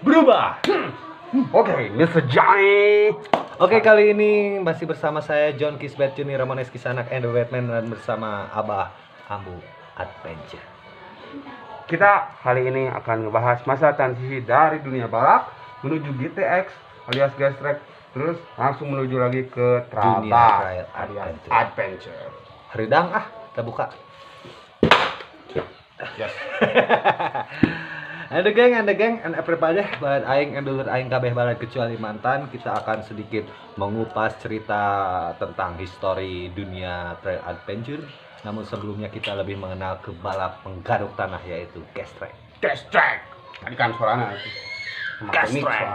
Berubah. Oke, Mr. Johnny. Oke, kali ini masih bersama saya John Kisbet Juni Ramones Kisanak and the Batman, dan bersama Abah Ambu Adventure. Kita kali ini akan ngebahas masa transisi dari dunia balap menuju GTX alias gas track, terus langsung menuju lagi ke Dunia Trabant Trail alias Adventure. Adventure. Haridang kita buka. Yes. And the gang, and everybody, bahan aing and dulur aing kabeh barat kecuali mantan. Kita akan sedikit mengupas cerita tentang histori dunia trail adventure. Namun sebelumnya kita lebih mengenal ke balap menggaruk tanah, yaitu gas track. Gas track. Tadi kan suaranya Gas track.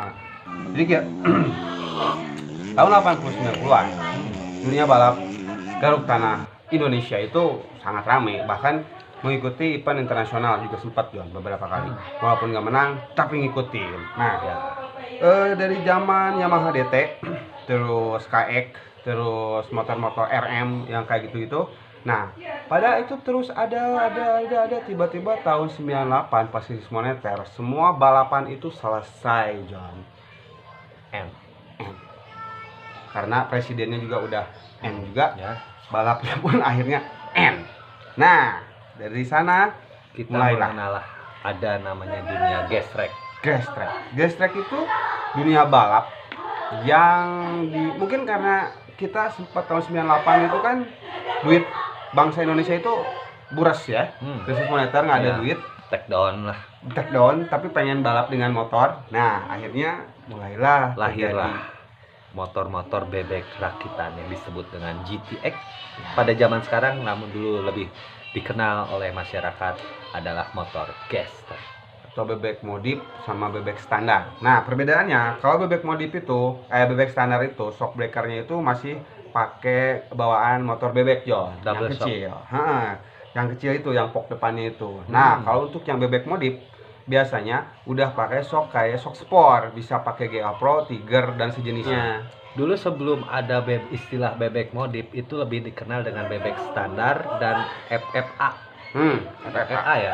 Jadi kayak tahun 80-90-an dunia balap garuk tanah Indonesia itu sangat ramai, bahkan mengikuti event internasional juga sempat John beberapa kali, walaupun nggak menang tapi ngikutin. Nah Ya, dari zaman Yamaha DT, terus KX, terus motor-motor RM yang kayak gitu-gitu. Nah pada itu terus ada tiba-tiba tahun 98 pas krisis moneter, semua balapan itu selesai John. M. Karena presidennya juga udah N juga, Ya, balapnya pun akhirnya N. Nah dari sana kita mulailah mengenal ada namanya dunia gas track. gas track. Gas track itu dunia balap yang mungkin karena kita sempat tahun 98 itu kan duit bangsa Indonesia itu buras ya, krisis moneter, nggak ada Ya, duit, take down lah, take down, tapi pengen balap dengan motor. Nah akhirnya mulailah lahirlah motor-motor bebek rakitan yang disebut dengan GTX pada zaman sekarang, namun dulu lebih dikenal oleh masyarakat adalah motor gas track atau bebek modif sama bebek standar. Nah perbedaannya, kalau bebek modif itu bebek standar itu shock breakernya itu masih pakai bawaan motor bebek John, yang Double shock. kecil. Yang kecil itu yang pok depannya itu. Nah kalau untuk yang bebek modif biasanya udah pakai shock kayak shock sport, bisa pakai GA Pro, Tiger dan sejenisnya. Dulu sebelum ada istilah bebek modif, itu lebih dikenal dengan bebek standar dan FFA. FFA ya.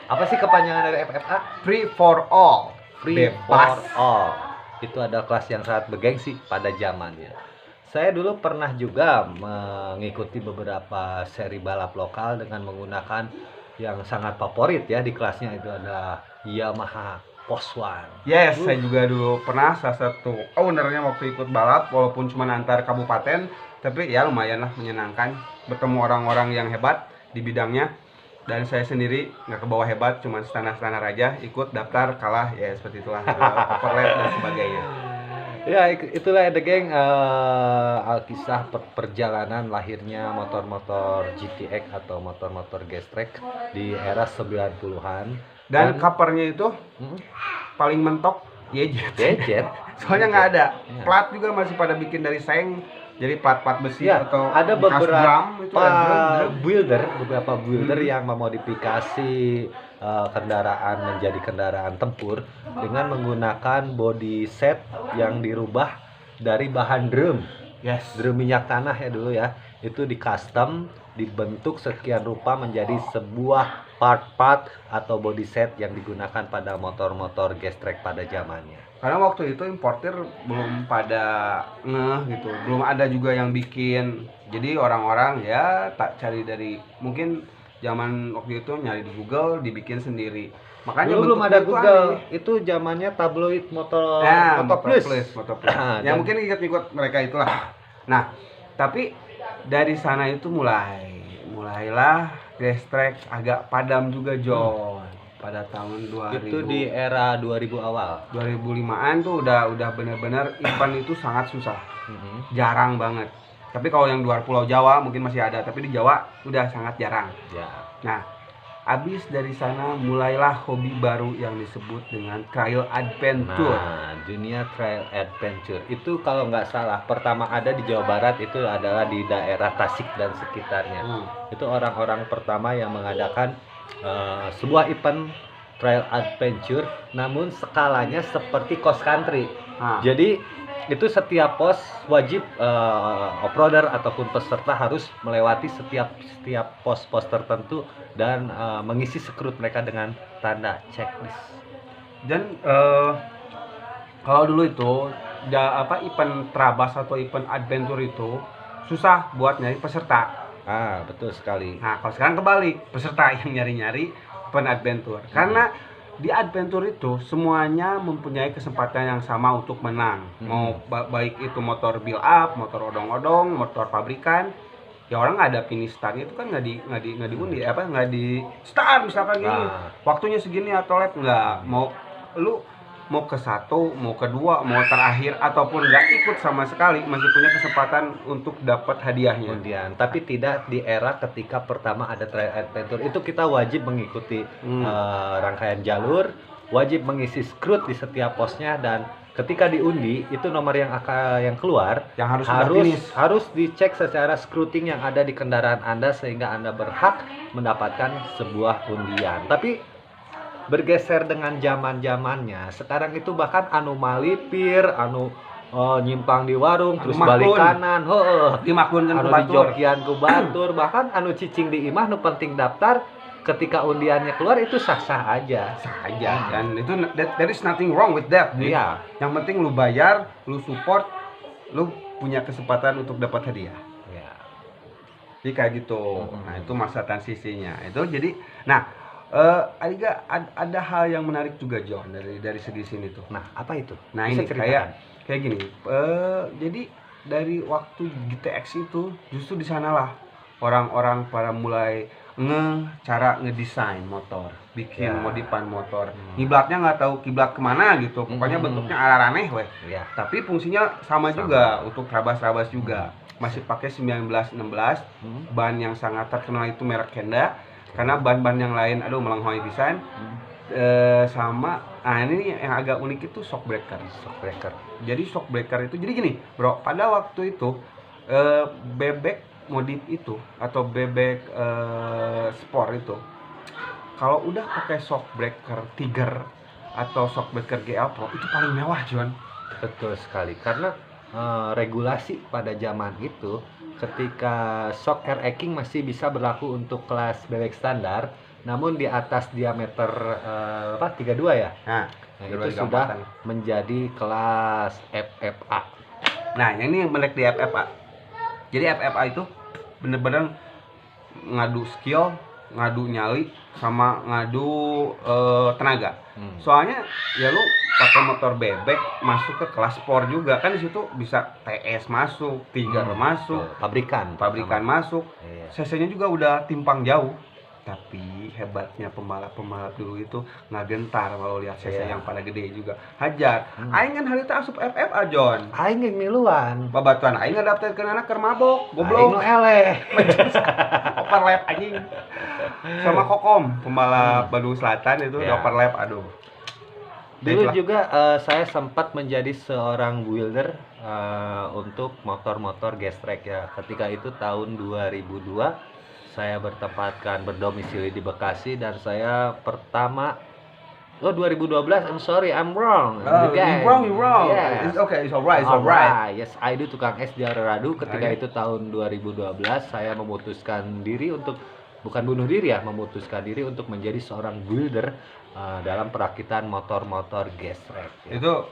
Apa sih kepanjangan dari FFA? Free for all. Free Bebas. for all. Itu adalah kelas yang sangat bergengsi pada zamannya. Saya dulu pernah juga mengikuti beberapa seri balap lokal dengan menggunakan yang sangat favorit ya di kelasnya, itu adalah Yamaha Poswan. Yes, saya juga dulu pernah salah satu ownernya waktu ikut balap, walaupun cuma antar kabupaten, tapi ya lumayan lah menyenangkan bertemu orang-orang yang hebat di bidangnya. Dan saya sendiri nggak ke bawah hebat, cuma standar-standar aja, ikut daftar kalah ya seperti itulah, overlap dan sebagainya. Ya, itulah The Gang, kisah perjalanan lahirnya motor-motor GTX atau motor-motor gas track di era 90-an. Dan covernya itu Hmm? paling mentok Yejet. Gadget. Soalnya nggak ada. Ya. Plat juga masih pada bikin dari seng, jadi plat-plat besi Ya, atau ada bekas beberapa drum, itu ada drum. beberapa builder yang memodifikasi kendaraan menjadi kendaraan tempur dengan menggunakan body set yang dirubah dari bahan drum minyak tanah ya dulu ya. Itu di custom, dibentuk sekian rupa menjadi sebuah part-part atau body set yang digunakan pada motor-motor gas track pada zamannya. Karena waktu itu importir belum pada ngeh gitu, belum ada juga yang bikin. Jadi orang-orang ya tak cari dari, mungkin zaman waktu itu nyari di Google, dibikin sendiri. Makanya Dulu belum bentuknya ada itu Google, aneh. itu zamannya tabloid motor Motor plus. plus. Ya Dan- mungkin ikut-ikut mereka itulah. Nah, tapi dari sana itu mulailah gas track agak padam juga John. Pada tahun 2000, Itu di era 2000 awal. 2005-an tuh udah benar-benar event itu sangat susah, jarang banget. Tapi kalau yang luar Pulau Jawa mungkin masih ada, tapi di Jawa udah sangat jarang. Ya. Nah, abis dari sana mulailah hobi baru yang disebut dengan trail adventure. Nah, dunia trail adventure itu kalau nggak salah pertama ada di Jawa Barat, itu adalah di daerah Tasik dan sekitarnya. Itu orang-orang pertama yang mengadakan sebuah event trail adventure, namun skalanya seperti cross country. Nah, Jadi Itu setiap pos wajib off-roader ataupun peserta harus melewati setiap pos-pos tertentu dan mengisi skrut mereka dengan tanda checklist. Dan kalau dulu itu event Trabas atau event adventure itu susah buat nyari peserta. Betul sekali. Nah, kalau sekarang kebalik, peserta yang nyari-nyari event adventure. Karena di adventure itu semuanya mempunyai kesempatan yang sama untuk menang. Mau baik itu motor build up, motor odong-odong, motor pabrikan. Ya orang nggak ada finish start itu kan nggak diundi nggak di start misalkan gini. Waktunya segini atau lap nggak. Mau ke satu, mau kedua, mau terakhir ataupun nggak ikut sama sekali masih punya kesempatan untuk dapat hadiahnya. Kemudian, tapi tidak di era ketika pertama ada trail adventure itu kita wajib mengikuti rangkaian jalur, wajib mengisi skrut di setiap posnya dan ketika diundi itu nomor yang keluar yang harus dicek secara scruting yang ada di kendaraan Anda sehingga Anda berhak mendapatkan sebuah undian. Tapi bergeser dengan zaman-zamannya sekarang itu bahkan anu malipir, nyimpang di warung terus balik kanan, dimakunkan anu di jokian ku batur, bahkan anu cicing di imah nu penting daftar ketika undiannya keluar itu sah-sah aja. Dan itu there is nothing wrong with that. Iya. Yang penting lu bayar, lu support, lu punya kesempatan untuk dapat hadiah. Iya. Jadi kayak gitu. Nah, itu masa transisinya. Itu jadi ada hal yang menarik juga John dari segi sini tuh. Nah, apa itu? Nah, bisa ini kayak gini. Jadi dari waktu GTX itu justru di sanalah orang-orang pada mulai cara ngedesain motor, bikin modifan motor. Kiblatnya nggak tahu kiblat kemana gitu. Pokoknya bentuknya ala aneh weh. Ya. Tapi fungsinya sama juga untuk Trabas juga. Masih pakai 1916, ban yang sangat terkenal itu merek Kenda. Karena ban-ban yang lain melanghoy pisan. Ini yang agak unik itu shock breaker. Jadi shock breaker itu jadi gini, Bro. Pada waktu itu bebek modif itu atau bebek sport itu kalau udah pakai shock breaker Tiger atau shock breaker GL Pro itu paling mewah, John. Betul sekali. Karena regulasi pada zaman itu ketika shock air eking masih bisa berlaku untuk kelas bebek standar, namun di atas diameter 32 ya. Nah itu sudah menjadi kelas FFA. Nah, ini yang menarik di FFA. Jadi FFA itu bener-bener ngadu skill, ngadu nyali, sama ngadu tenaga. Soalnya ya lu pakai motor bebek masuk ke kelas sport juga kan, di situ bisa TS masuk, Tiger masuk, pabrikan masuk. CC-nya juga udah timpang jauh. Tapi hebatnya pembalap dulu itu nggak gentar kalau lihat CC yang pada gede juga. Hajar. Aing kan harita asup FFA, John. Aing geus miluan. Babatuan aing ngadaptarkeun anak keur mabok, goblok. Aing nu eleh. Overlap anjing. Sama Kokom, pembalap Bandung Selatan itu overlap, aduh. Dulu juga saya sempat menjadi seorang builder untuk motor-motor gestrek ya. Ketika itu tahun 2002 saya berdomisili di Bekasi dan saya pertama 2012, I'm sorry, I'm wrong. You're wrong. Yes. It's okay, it's alright. Yes, I do tukang es di Araradu. Ketika itu tahun 2012 saya memutuskan diri untuk memutuskan diri untuk menjadi seorang builder dalam perakitan motor-motor gestrek. Ya. Itu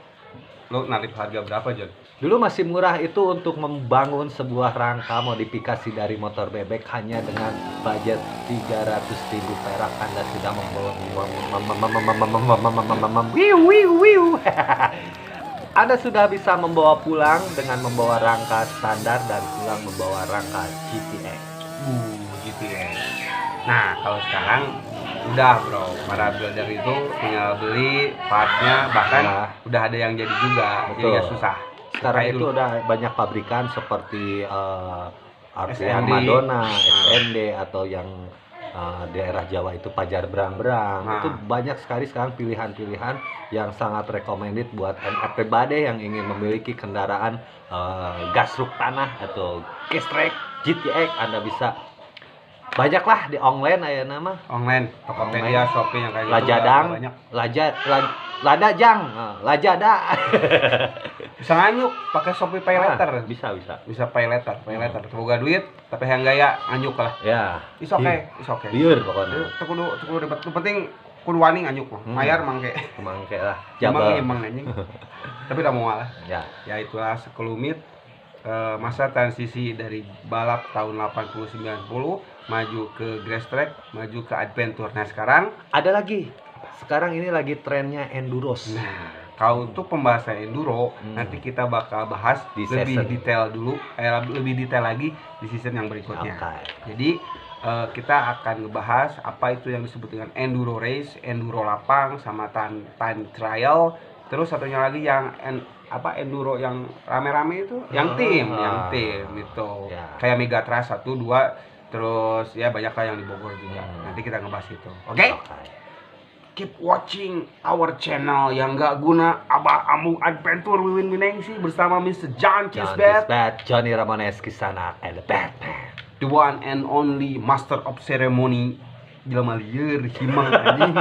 lo narif harga berapa, John? Dulu masih murah itu untuk membangun sebuah rangka modifikasi dari motor bebek hanya dengan budget 300.000 perak Anda sudah Anda sudah bisa membawa pulang dengan membawa rangka standar dan pulang membawa rangka GTX. GTX. Nah, kalau sekarang udah, Bro, para builder itu tinggal beli partnya, bahkan udah ada yang jadi juga. Jadi nggak susah. Sekarang itu udah banyak pabrikan seperti Artian Madonna, SND atau yang daerah Jawa itu Pajar Berang-Berang. Itu banyak sekali sekarang pilihan-pilihan yang sangat recommended buat everybody yang ingin memiliki kendaraan gasruk tanah atau gestrek GTX. Anda bisa banyak lah di online aya nama Online, Tokopedia, Shopee yang kayak gitu Lajadang, udah banyak. Ladajang, Lajada. Bisa nganyuk pakai Shopee Pay Later. Bisa. Bisa Pay Later. Boga duit tapi yang gaya nganyuk lah. Ya. Is okay. Lieur pokoknya. Teu kudu ribet. Nu penting kudu wani nganyuk mah. Mayar mangke. Mangke lah. Emang anjing. Tapi udah mau lah. Ya. Ya itulah sekelumit masa transisi dari balap tahun 80-90 maju ke grass track, maju ke adventure. Nah sekarang ada lagi. Sekarang ini lagi trennya enduros. Nah, kalau untuk pembahasan enduro nanti kita bakal bahas Di lebih season. detail dulu, lebih detail lagi di season yang berikutnya. Okay. Jadi kita akan ngebahas apa itu yang disebut dengan enduro race, enduro lapang, sama time trial. Terus satunya lagi yang enduro yang rame-rame itu, yang tim itu. Ya. Kayak Megatrash 1, 2, terus ya banyak lah yang di Bogor juga. Nanti kita ngebahas itu. Oke? Keep watching our channel yang gak guna Abah Amung Adventure Wiwin Winengsi bersama Mr. John Kisbet, Johnny Ramones Kisana and the Batman. the one and only master of ceremony. Jelema lieur himang anjing.